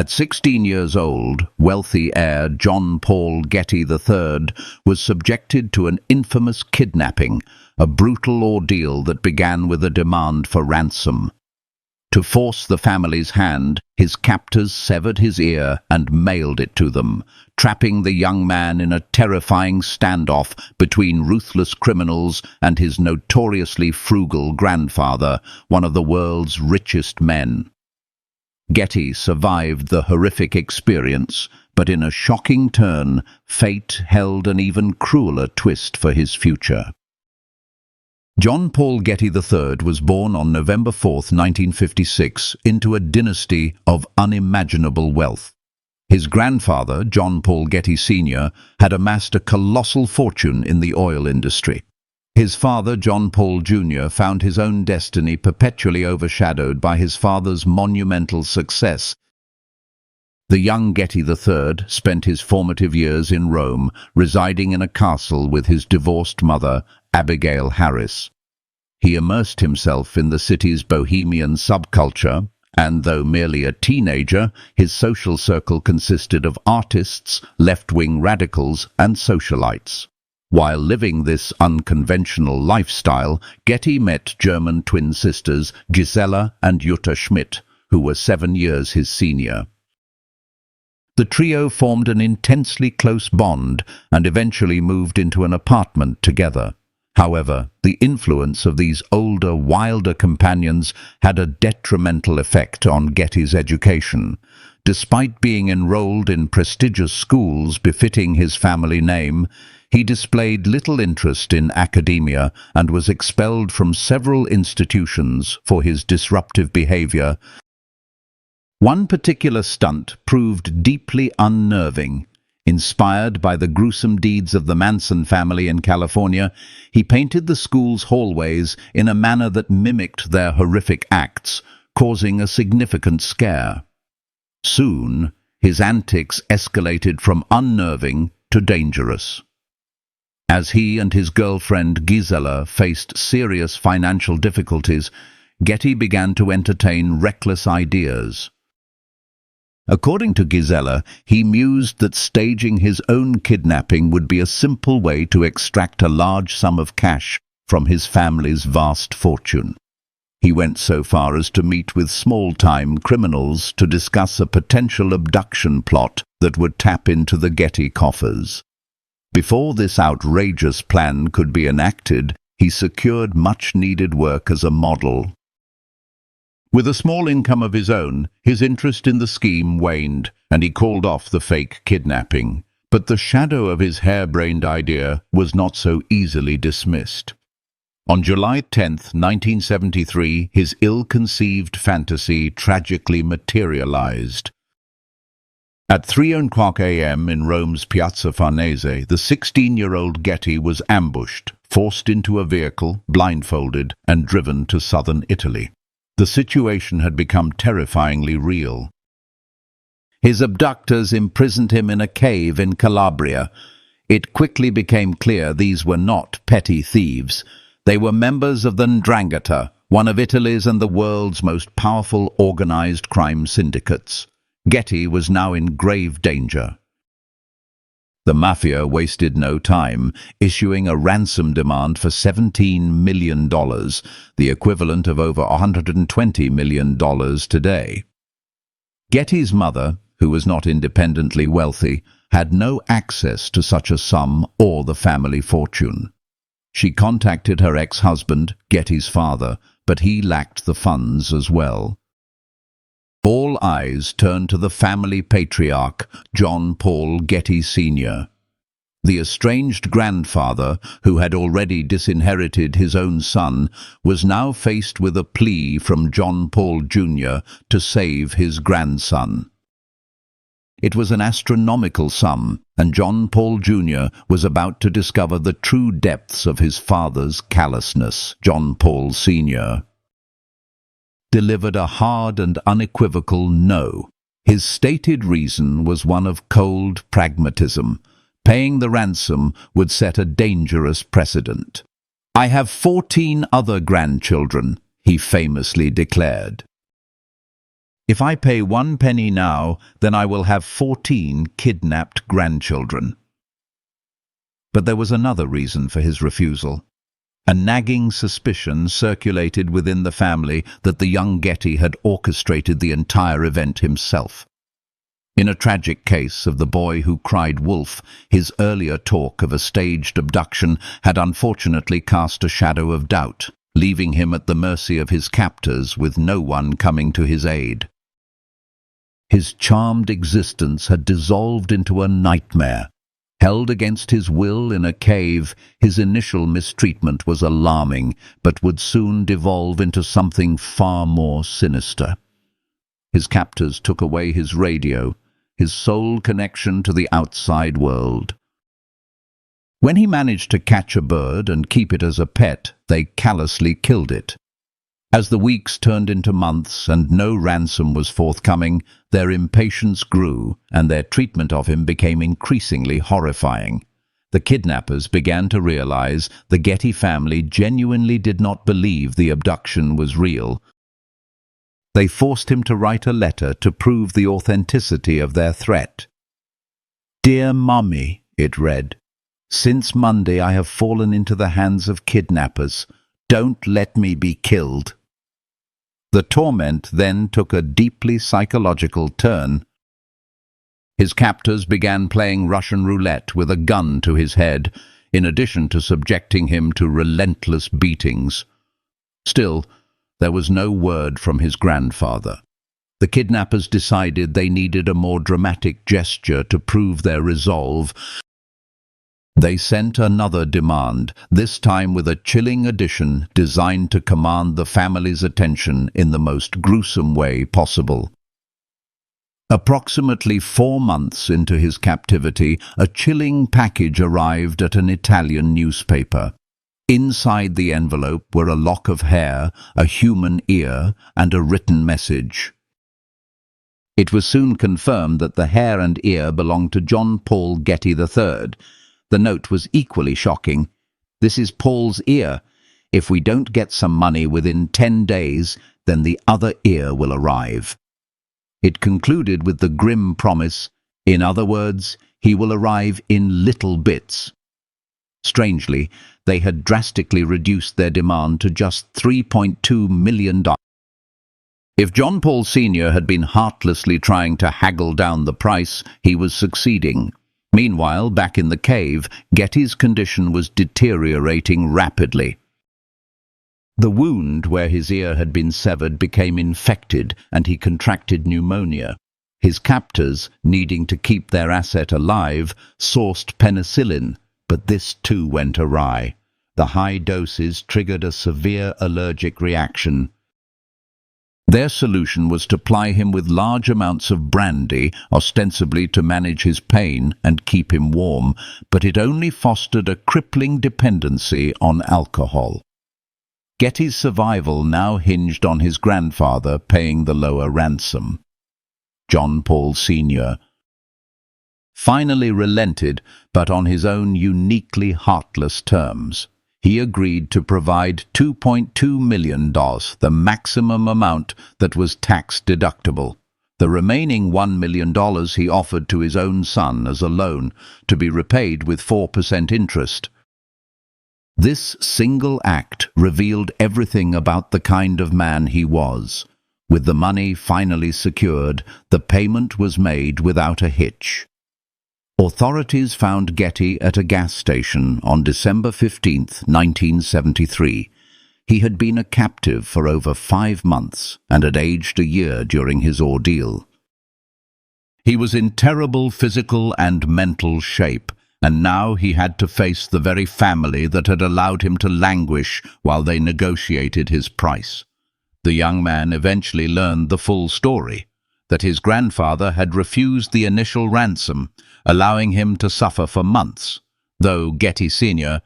At 16 years old, wealthy heir John Paul Getty III was subjected to an infamous kidnapping, a brutal ordeal that began with a demand for ransom. To force the family's hand, his captors severed his ear and mailed it to them, trapping the young man in a terrifying standoff between ruthless criminals and his notoriously frugal grandfather, one of the world's richest men. Getty survived the horrific experience, but in a shocking turn, fate held an even crueler twist for his future. John Paul Getty III was born on November 4, 1956, into a dynasty of unimaginable wealth. His grandfather, John Paul Getty Sr., had amassed a colossal fortune in the oil industry. His father, John Paul Jr., found his own destiny perpetually overshadowed by his father's monumental success. The young Getty III spent his formative years in Rome, residing in a castle with his divorced mother, Abigail Harris. He immersed himself in the city's bohemian subculture, and though merely a teenager, his social circle consisted of artists, left-wing radicals, and socialites. While living this unconventional lifestyle, Getty met German twin sisters Gisela and Jutta Schmidt, who were 7 years his senior. The trio formed an intensely close bond and eventually moved into an apartment together. However, the influence of these older, wilder companions had a detrimental effect on Getty's education. Despite being enrolled in prestigious schools befitting his family name, he displayed little interest in academia and was expelled from several institutions for his disruptive behavior. One particular stunt proved deeply unnerving. Inspired by the gruesome deeds of the Manson family in California, he painted the school's hallways in a manner that mimicked their horrific acts, causing a significant scare. Soon, his antics escalated from unnerving to dangerous. As he and his girlfriend Gisela faced serious financial difficulties, Getty began to entertain reckless ideas. According to Gisela, he mused that staging his own kidnapping would be a simple way to extract a large sum of cash from his family's vast fortune. He went so far as to meet with small-time criminals to discuss a potential abduction plot that would tap into the Getty coffers. Before this outrageous plan could be enacted, he secured much-needed work as a model. With a small income of his own, his interest in the scheme waned, and he called off the fake kidnapping. But the shadow of his harebrained idea was not so easily dismissed. On July 10, 1973, his ill-conceived fantasy tragically materialized. At 3:00 a.m. in Rome's Piazza Farnese, the 16-year-old Getty was ambushed, forced into a vehicle, blindfolded, and driven to southern Italy. The situation had become terrifyingly real. His abductors imprisoned him in a cave in Calabria. It quickly became clear these were not petty thieves. They were members of the Ndrangheta, one of Italy's and the world's most powerful organized crime syndicates. Getty was now in grave danger. The Mafia wasted no time, issuing a ransom demand for $17 million, the equivalent of over $120 million today. Getty's mother, who was not independently wealthy, had no access to such a sum or the family fortune. She contacted her ex-husband, Getty's father, but he lacked the funds as well. All eyes turned to the family patriarch, John Paul Getty Sr. The estranged grandfather, who had already disinherited his own son, was now faced with a plea from John Paul Jr. to save his grandson. It was an astronomical sum, and John Paul Jr. was about to discover the true depths of his father's callousness. John Paul Sr. delivered a hard and unequivocal no. His stated reason was one of cold pragmatism. Paying the ransom would set a dangerous precedent. "I have 14 other grandchildren," he famously declared. If I pay 1 penny now, then I will have 14 kidnapped grandchildren. But there was another reason for his refusal. A nagging suspicion circulated within the family that the young Getty had orchestrated the entire event himself. In a tragic case of the boy who cried wolf, his earlier talk of a staged abduction had unfortunately cast a shadow of doubt, leaving him at the mercy of his captors with no one coming to his aid. His charmed existence had dissolved into a nightmare. Held against his will in a cave, his initial mistreatment was alarming, but would soon devolve into something far more sinister. His captors took away his radio, his sole connection to the outside world. When he managed to catch a bird and keep it as a pet, they callously killed it. As the weeks turned into months and no ransom was forthcoming, their impatience grew and their treatment of him became increasingly horrifying. The kidnappers began to realize the Getty family genuinely did not believe the abduction was real. They forced him to write a letter to prove the authenticity of their threat. "Dear Mummy," it read, "since Monday I have fallen into the hands of kidnappers. Don't let me be killed." The torment then took a deeply psychological turn. His captors began playing Russian roulette with a gun to his head, in addition to subjecting him to relentless beatings. Still, there was no word from his grandfather. The kidnappers decided they needed a more dramatic gesture to prove their resolve. They sent another demand, this time with a chilling addition designed to command the family's attention in the most gruesome way possible. Approximately 4 months into his captivity, a chilling package arrived at an Italian newspaper. Inside the envelope were a lock of hair, a human ear, and a written message. It was soon confirmed that the hair and ear belonged to John Paul Getty III. The note was equally shocking. "This is Paul's ear. If we don't get some money within 10 days, then the other ear will arrive." It concluded with the grim promise, in other words, he will arrive in little bits. Strangely, they had drastically reduced their demand to just $3.2 million. If John Paul Sr. had been heartlessly trying to haggle down the price, he was succeeding. Meanwhile, back in the cave, Getty's condition was deteriorating rapidly. The wound where his ear had been severed became infected and he contracted pneumonia. His captors, needing to keep their asset alive, sourced penicillin, but this too went awry. The high doses triggered a severe allergic reaction. Their solution was to ply him with large amounts of brandy, ostensibly to manage his pain and keep him warm, but it only fostered a crippling dependency on alcohol. Getty's survival now hinged on his grandfather paying the lower ransom. John Paul Sr. finally relented, but on his own uniquely heartless terms. He agreed to provide $2.2 million, the maximum amount that was tax-deductible. The remaining $1 million he offered to his own son as a loan, to be repaid with 4% interest. This single act revealed everything about the kind of man he was. With the money finally secured, the payment was made without a hitch. Authorities found Getty at a gas station on December 15, 1973. He had been a captive for over 5 months and had aged a year during his ordeal. He was in terrible physical and mental shape, and now he had to face the very family that had allowed him to languish while they negotiated his price. The young man eventually learned the full story, that his grandfather had refused the initial ransom, allowing him to suffer for months, though Getty Sr.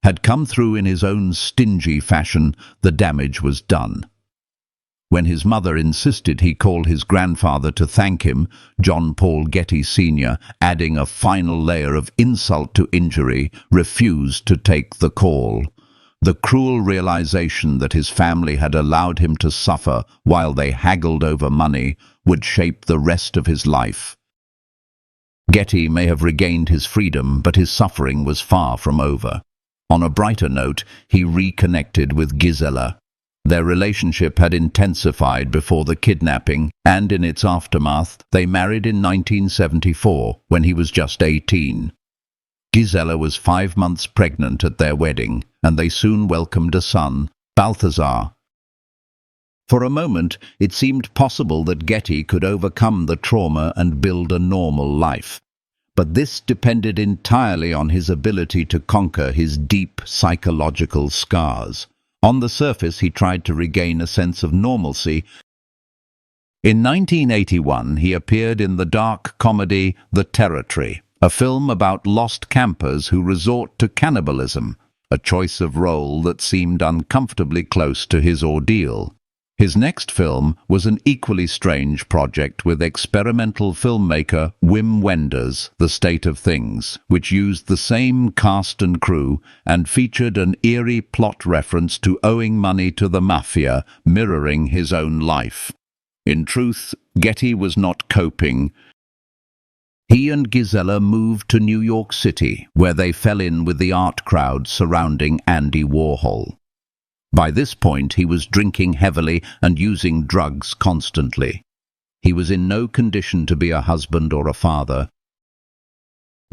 had come through in his own stingy fashion. The damage was done. When his mother insisted he call his grandfather to thank him, John Paul Getty Sr., adding a final layer of insult to injury, refused to take the call. The cruel realization that his family had allowed him to suffer while they haggled over money would shape the rest of his life. Getty may have regained his freedom, but his suffering was far from over. On a brighter note, he reconnected with Gisela. Their relationship had intensified before the kidnapping, and in its aftermath, they married in 1974, when he was just 18. Gisela was 5 months pregnant at their wedding, and they soon welcomed a son, Balthazar. For a moment, it seemed possible that Getty could overcome the trauma and build a normal life. But this depended entirely on his ability to conquer his deep psychological scars. On the surface, he tried to regain a sense of normalcy. In 1981, he appeared in the dark comedy The Territory, a film about lost campers who resort to cannibalism, a choice of role that seemed uncomfortably close to his ordeal. His next film was an equally strange project with experimental filmmaker Wim Wenders' The State of Things, which used the same cast and crew and featured an eerie plot reference to owing money to the Mafia, mirroring his own life. In truth, Getty was not coping. He and Gisela moved to New York City, where they fell in with the art crowd surrounding Andy Warhol. By this point, he was drinking heavily and using drugs constantly. He was in no condition to be a husband or a father.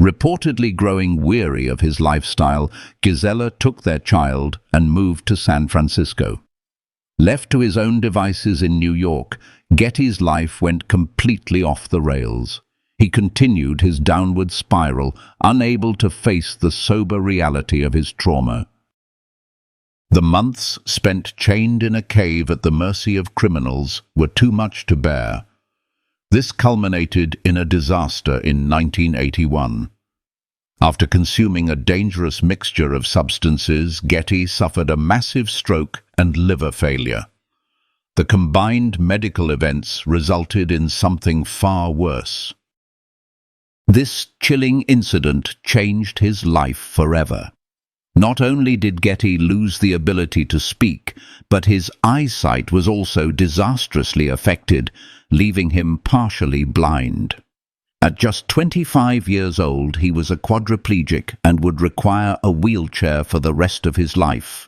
Reportedly growing weary of his lifestyle, Gisela took their child and moved to San Francisco. Left to his own devices in New York, Getty's life went completely off the rails. He continued his downward spiral, unable to face the sober reality of his trauma. The months spent chained in a cave at the mercy of criminals were too much to bear. This culminated in a disaster in 1981. After consuming a dangerous mixture of substances, Getty suffered a massive stroke and liver failure. The combined medical events resulted in something far worse. This chilling incident changed his life forever. Not only did Getty lose the ability to speak, but his eyesight was also disastrously affected, leaving him partially blind. At just 25 years old, he was a quadriplegic and would require a wheelchair for the rest of his life.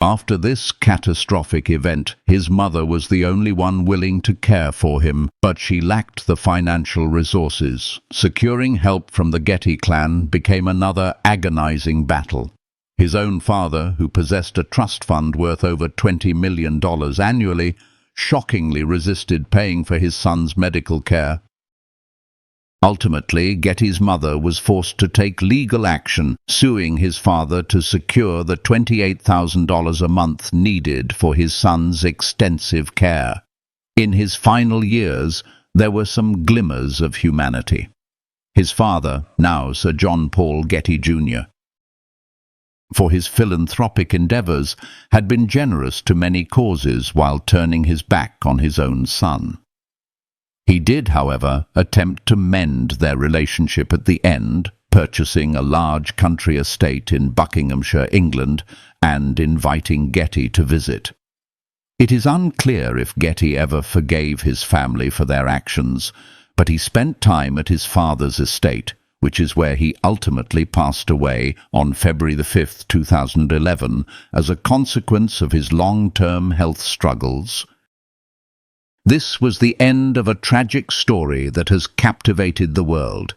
After this catastrophic event, his mother was the only one willing to care for him, but she lacked the financial resources. Securing help from the Getty clan became another agonizing battle. His own father, who possessed a trust fund worth over $20 million annually, shockingly resisted paying for his son's medical care. Ultimately, Getty's mother was forced to take legal action, suing his father to secure the $28,000 a month needed for his son's extensive care. In his final years, there were some glimmers of humanity. His father, now Sir John Paul Getty Jr., for his philanthropic endeavors, had been generous to many causes while turning his back on his own son. He did, however, attempt to mend their relationship at the end, purchasing a large country estate in Buckinghamshire, England, and inviting Getty to visit. It is unclear if Getty ever forgave his family for their actions, but he spent time at his father's estate, which is where he ultimately passed away on February 5, 2011, as a consequence of his long-term health struggles. This was the end of a tragic story that has captivated the world.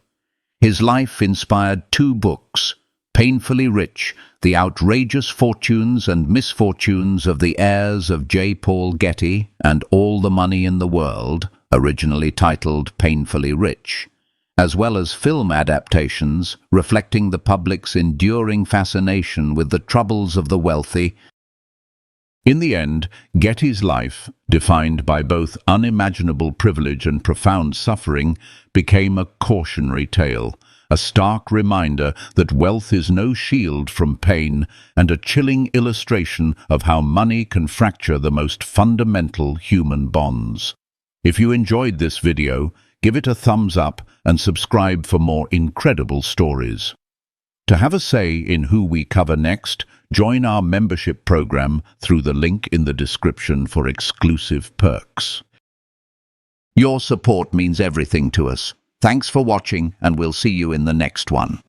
His life inspired 2 books, Painfully Rich, The Outrageous Fortunes and Misfortunes of the Heirs of J. Paul Getty, and All the Money in the World, originally titled Painfully Rich, as well as film adaptations reflecting the public's enduring fascination with the troubles of the wealthy. In the end, Getty's life, defined by both unimaginable privilege and profound suffering, became a cautionary tale, a stark reminder that wealth is no shield from pain, and a chilling illustration of how money can fracture the most fundamental human bonds. If you enjoyed this video, give it a thumbs up and subscribe for more incredible stories. To have a say in who we cover next, join our membership program through the link in the description for exclusive perks. Your support means everything to us. Thanks for watching, and we'll see you in the next one.